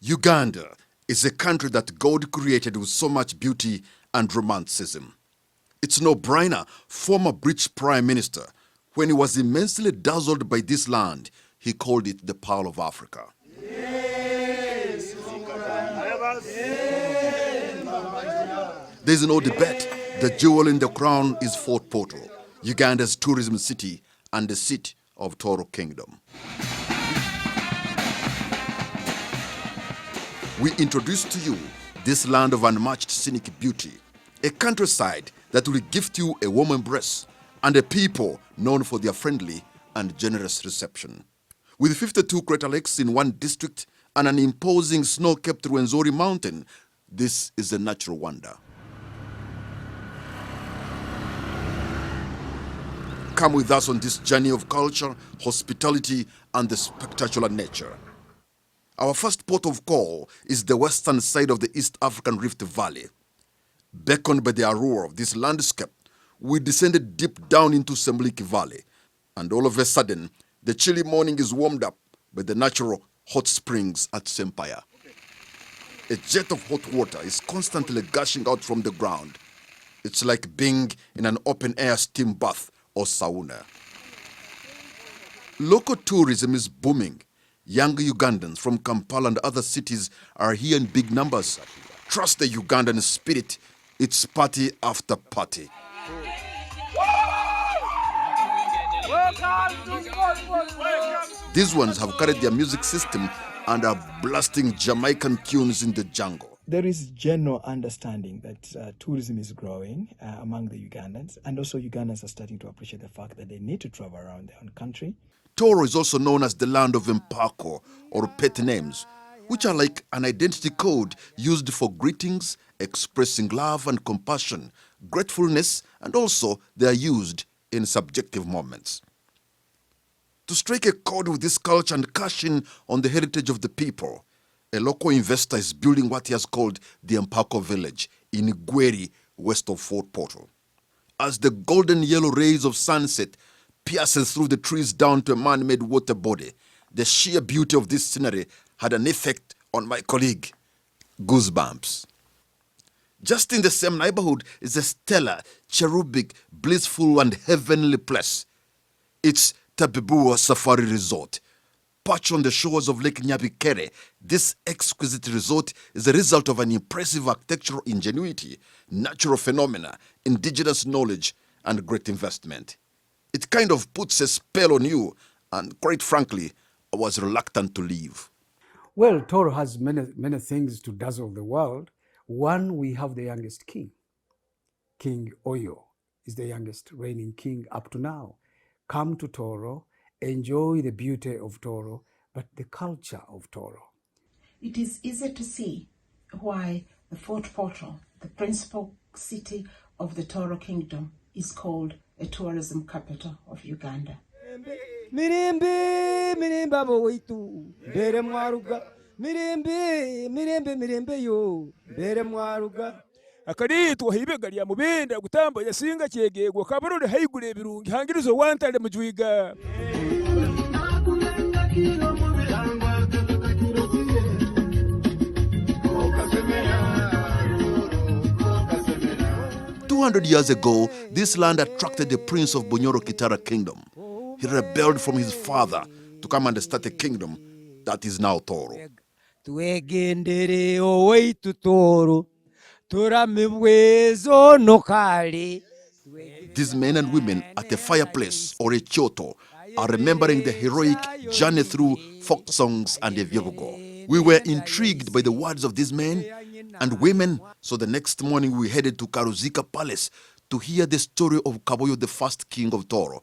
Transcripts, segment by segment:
Uganda is a country that God created with so much beauty and romanticism. It's no brainer. Former British Prime Minister, when he was immensely dazzled by this land, he called it the Pearl of Africa. Yes. There's no debate. The jewel in the crown is Fort Portal, Uganda's tourism city and the seat of Tooro Kingdom. We introduce to you this land of unmatched scenic beauty, a countryside that will gift you a warm embrace, and a people known for their friendly and generous reception. With 52 crater lakes in one district and an imposing snow-capped Rwenzori Mountain, this is a natural wonder. Come with us on this journey of culture, hospitality, and the spectacular nature. Our first port of call is the western side of the East African Rift Valley. Beckoned by the allure of this landscape, we descended deep down into Semliki Valley, and all of a sudden, the chilly morning is warmed up by the natural hot springs at Sempaya. A jet of hot water is constantly gushing out from the ground. It's like being in an open-air steam bath or sauna. Local tourism is booming. Young Ugandans from Kampala and other cities are here in big numbers. Trust the Ugandan spirit. It's party after party. These ones have carried their music system and are blasting Jamaican tunes in the jungle. There is general understanding that tourism is growing among the Ugandans, and also Ugandans are starting to appreciate the fact that they need to travel around their own country. Tooro is also known as the land of Mpako, or pet names, which are like an identity code used for greetings, expressing love and compassion, gratefulness, and also they are used in subjective moments. To strike a chord with this culture and cash in on the heritage of the people, a local investor is building what he has called the Mpako village in Gweri, west of Fort Portal. As the golden yellow rays of sunset pierces through the trees down to a man-made water body, the sheer beauty of this scenery had an effect on my colleague. Goosebumps. Just in the same neighborhood is a stellar, cherubic, blissful and heavenly place. It's Tabibua Safari Resort. Perched on the shores of Lake Nyabikere, this exquisite resort is the result of an impressive architectural ingenuity, natural phenomena, indigenous knowledge, and great investment. It kind of puts a spell on you, and quite frankly, I was reluctant to leave. Well, Tooro has many things to dazzle the world. One, we have the youngest king. King Oyo is the youngest reigning king up to now. Come to Tooro, enjoy the beauty of Tooro, but the culture of Tooro. It is easy to see why the Fort Portal, the principal city of the Tooro Kingdom, is called a tourism capital of Uganda. Mirembe, mirembe abo waitu, bere mwaruga. Mirembe, mirembe, mirembe yo, bere mwaruga. Akari tuhibe ya mubenda gutamba yasinga kyegego kabarore haigure ebirungi hangirizo wantale mujwiga. 200 years ago, this land attracted the prince of Bunyoro Kitara Kingdom. He rebelled from his father to come and start a kingdom that is now Tooro. Tuegendere oweitu Tooro, turamibwezo nokali. These men and women at a fireplace or a choto are remembering the heroic journey through folk songs and evyebogo. We were intrigued by the words of these men and women, so the next morning we headed to Karuzika Palace to hear the story of Kaboyo, the first king of Tooro.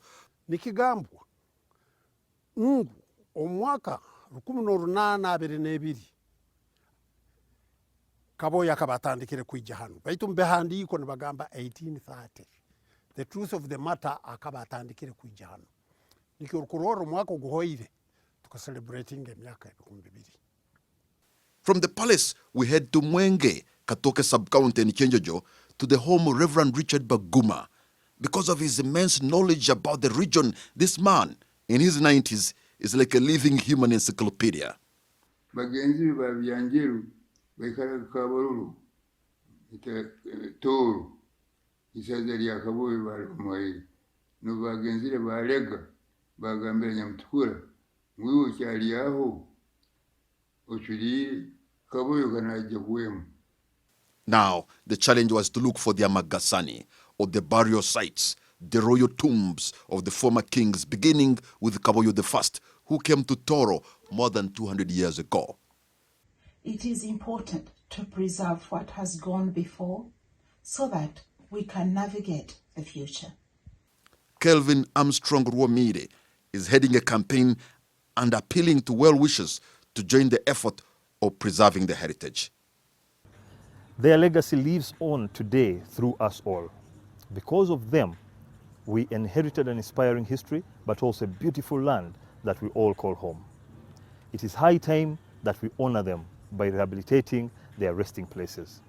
Nikigambwa Mungu omwaka 1822 Kaboyo akabatandikire kwijja hano baitu mbehandiko nibagamba 1830. The truth of the matter akabatandikire kwijja hano nikirukuroro mwaka guhoire tukacelebrating emyaka 2000. From the palace, we head to Mwenge, Katoke sub-county in Kyenjojo, to the home of Reverend Richard Baguma. Because of his immense knowledge about the region, this man, in his 90s, is like a living human encyclopedia. bagenzi ba byanjeru baikara kabaruru Tooro isaza lya kaboyi balumwaire no bagenzi balega bagambira Nyamutukura mwiwo cyali aho ochuli kaboyi kanaje kuwemu. Now, the challenge was to look for the Amagasani, or the burial sites, the royal tombs of the former kings, beginning with Kaboyo I, who came to Tooro more than 200 years ago. It is important to preserve what has gone before so that we can navigate the future. Kelvin Armstrong Rwomire is heading a campaign and appealing to well-wishers to join the effort of preserving the heritage. Their legacy lives on today through us all. Because of them, we inherited an inspiring history, but also a beautiful land that we all call home. It is high time that we honor them by rehabilitating their resting places.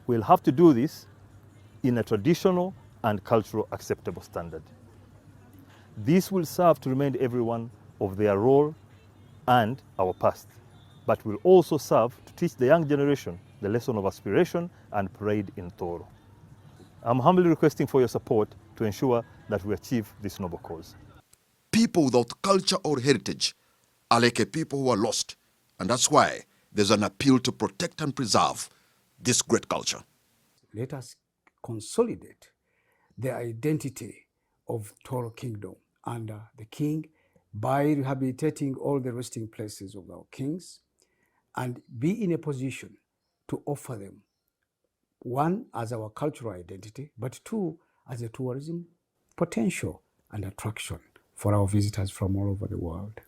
We'll have to do this in a traditional and cultural acceptable standard. This will serve to remind everyone of their role and our past, but will also serve to teach the young generation the lesson of aspiration and pride in Tooro. I'm humbly requesting for your support to ensure that we achieve this noble cause. People without culture or heritage are like a people who are lost, and that's why there's an appeal to protect and preserve this great culture. Let us consolidate the identity of Tooro Kingdom under the king by rehabilitating all the resting places of our kings and be in a position to offer them, one, as our cultural identity, but two, as a tourism potential and attraction for our visitors from all over the world.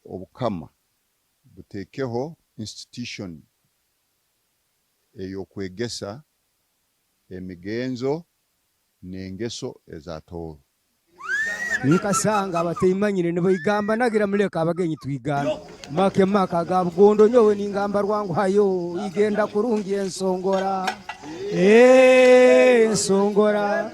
Obukama butekeho institution eyokwegesa emigenzo n'engeso eza Tooro. Nikasanga abateyimanyire ne bayigamba nagira muleka abagenyi twigana make maka ga bugondo nyowe ningamba rwangu hayo igenda kurungi ensongora ensongora